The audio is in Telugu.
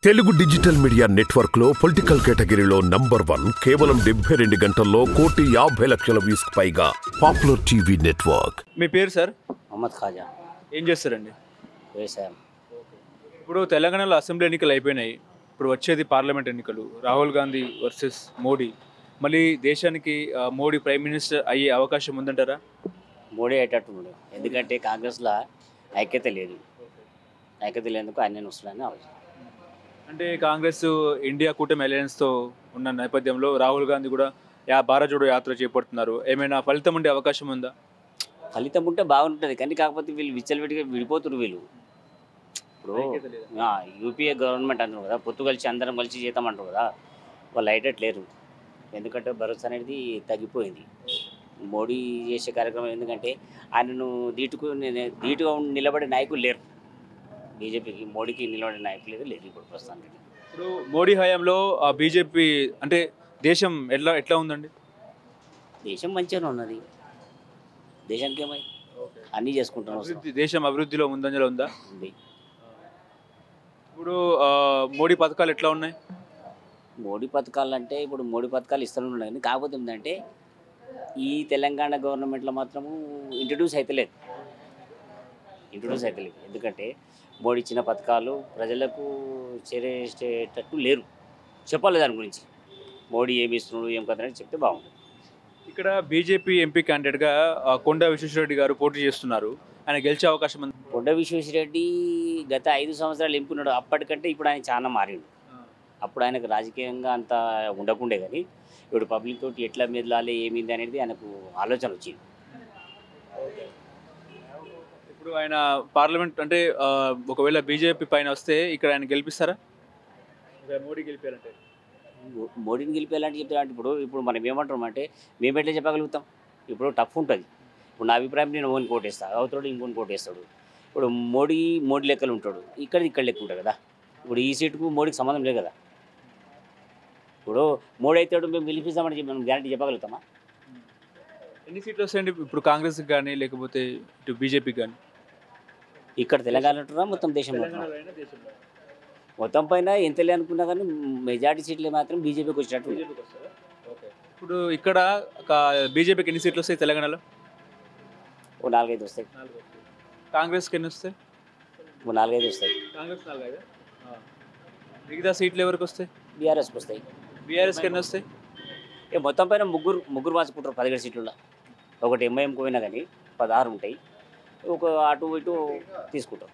తెలుగు డిజిటల్ మీడియా నెట్వర్క్ లో పొలిటికల్ కేటగిరీలో నంబర్ 1 కేవలం 72 గంటల్లో 1,50,00,000 వ్యూస్ పైగా పాపులర్ టీవీ నెట్వర్క్. మీ పేరు సార్? మొహమ్మద్ ఖాజా. ఏం చేస్తారండి? వ్యవసాయం. ఇప్పుడు తెలంగాణలో అసెంబ్లీ ఎన్నికలు అయిపోయినాయి. ఇప్పుడు వచ్చేది పార్లమెంట్ ఎన్నికలు. రాహుల్ గాంధీ వర్సెస్ మోడీ. మళ్ళీ దేశానికి మోడీ ప్రైమ్ మినిస్టర్ అయ్యే అవకాశం ఉందంటారా? మోడీ అయ్యేటట్టు ఎందుకంటే కాంగ్రెస్లో ఐక్యత లేదు. ఐక్యత లేనందుకు ఆయన వస్తుందని ఆలోచన. అంటే కాంగ్రెస్ ఇండియా కూటమి అలయన్స్తో ఉన్న నేపథ్యంలో రాహుల్ గాంధీ కూడా భారత్ జోడో యాత్ర చేపడుతున్నారు. ఏమైనా ఫలితం ఉండే అవకాశం ఉందా? ఫలితం ఉంటే బాగుంటుంది, కానీ కాకపోతే వీళ్ళు విచ్చలవిడిగా విడిపోతున్నారు. వీళ్ళు ఇప్పుడు యూపీఏ గవర్నమెంట్ అంటారు కదా, పొత్తు కలిసి అందరం కలిసి చేద్దామంటారు కదా, వాళ్ళు అయ్యేటట్లేరు. ఎందుకంటే భరోసా అనేది తగ్గిపోయింది. మోడీ చేసే కార్యక్రమం ఎందుకంటే ఆయనను ధీటుగా నిలబడే నాయకులు లేరు. బీజేపీకి మోడీకి నిలబడే నాయకులు లేరు ఇప్పుడు ప్రస్తుతానికి. ఇప్పుడు మోడీ హయాంలో బీజేపీ అంటే దేశం ఎట్లా ఉందండి? దేశం మంచిగానే ఉన్నది. దేశానికి ఏమై అన్నీ చేసుకుంటున్నాం. దేశం అభివృద్ధిలో ముందంజలో ఉందా? ఉంది. ఇప్పుడు మోడీ పథకాలు ఎట్లా ఉన్నాయి? మోడీ పథకాలు అంటే ఇప్పుడు మోడీ పథకాలు ఇస్తూనే ఉన్నాయి, కానీ కాకపోతే ఏంటంటే ఈ తెలంగాణ గవర్నమెంట్లో మాత్రము ఇంట్రడ్యూస్ అవుతలేదు. ఎందుకంటే మోడీ ఇచ్చిన పథకాలు ప్రజలకు చేరేటట్టు లేరు. చెప్పాలి దాని గురించి. మోడీ ఏమి ఇస్తున్నాడు ఏం కదని చెప్తే బాగుంటుంది. ఇక్కడ బీజేపీ ఎంపీ క్యాండిడేట్గా కొండా విశ్వేశ్వరరెడ్డి గారు పోటీ చేస్తున్నారు. ఆయన గెలిచే అవకాశం ఉంది. కొండా విశ్వేశ్వరరెడ్డి గత 5 సంవత్సరాలు ఎంపుకున్నాడు. అప్పటికంటే ఇప్పుడు ఆయన చాలా మారిండు. అప్పుడు ఆయనకు రాజకీయంగా అంత ఉండకుండే, కానీ ఇప్పుడు పబ్లిక్ తోటి ఎట్లా మెదలాలి ఏమింది అనేది ఆయనకు ఆలోచన వచ్చింది. ఇప్పుడు ఆయన పార్లమెంట్ అంటే ఒకవేళ బీజేపీ పైన వస్తే ఇక్కడ ఆయన గెలిపిస్తారా? మోడీ గెలిపారంటే మోడీని గెలిపేయాలంటే చెప్తారంటే ఇప్పుడు మనం ఏమంటాం అంటే మేము ఎట్లా చెప్పగలుగుతాం? ఇప్పుడు టఫ్ ఉంటుంది. ఇప్పుడు నా అభిప్రాయం నేను ఓన్ కోటేస్తాను, అవతోడు ఇంకొని కోటేస్తాడు. ఇప్పుడు మోడీ లెక్కలు ఉంటాడు, ఇక్కడ లెక్క ఉంటాడు కదా. ఇప్పుడు ఈ సీటుకు మోడీకి సంబంధం లేదు కదా. ఇప్పుడు మోడీ అయితే మేము గెలిపిస్తామని చెప్పి మనం గ్యారంటీ చెప్పగలుగుతామా? ఎన్ని సీట్లు వస్తాయండి ఇప్పుడు కాంగ్రెస్కి కానీ లేకపోతే ఇటు బీజేపీకి కానీ? ఇక్కడ తెలంగాణ ఉంటున్నా మొత్తం దేశంలో మొత్తం పైన ఎంత అనుకున్నా కానీ మెజార్టీ సీట్లు మాత్రం బీజేపీకి వచ్చినట్టు. ఇప్పుడు ఇక్కడ బీజేపీకి ఎన్ని సీట్లు వస్తాయి తెలంగాణలో? ఓ 4-5 వస్తాయి. కాంగ్రెస్కి ఎన్ని వస్తాయి? ఓ 4-5 వస్తాయి. కాంగ్రెస్ 4-5. మిగతా సీట్లు ఎవరికి వస్తాయి? బీఆర్ఎస్కి వస్తాయి. బీఆర్ఎస్కి ఎన్ని వస్తాయి? మొత్తం పైన ముగ్గురు మార్చుకుంటారు 17 సీట్లలో. ఒకటి ఎంఐఎంకి పోయినా కానీ 16 ఉంటాయి. ఒక అటు ఇటు తీసుకుంటాం.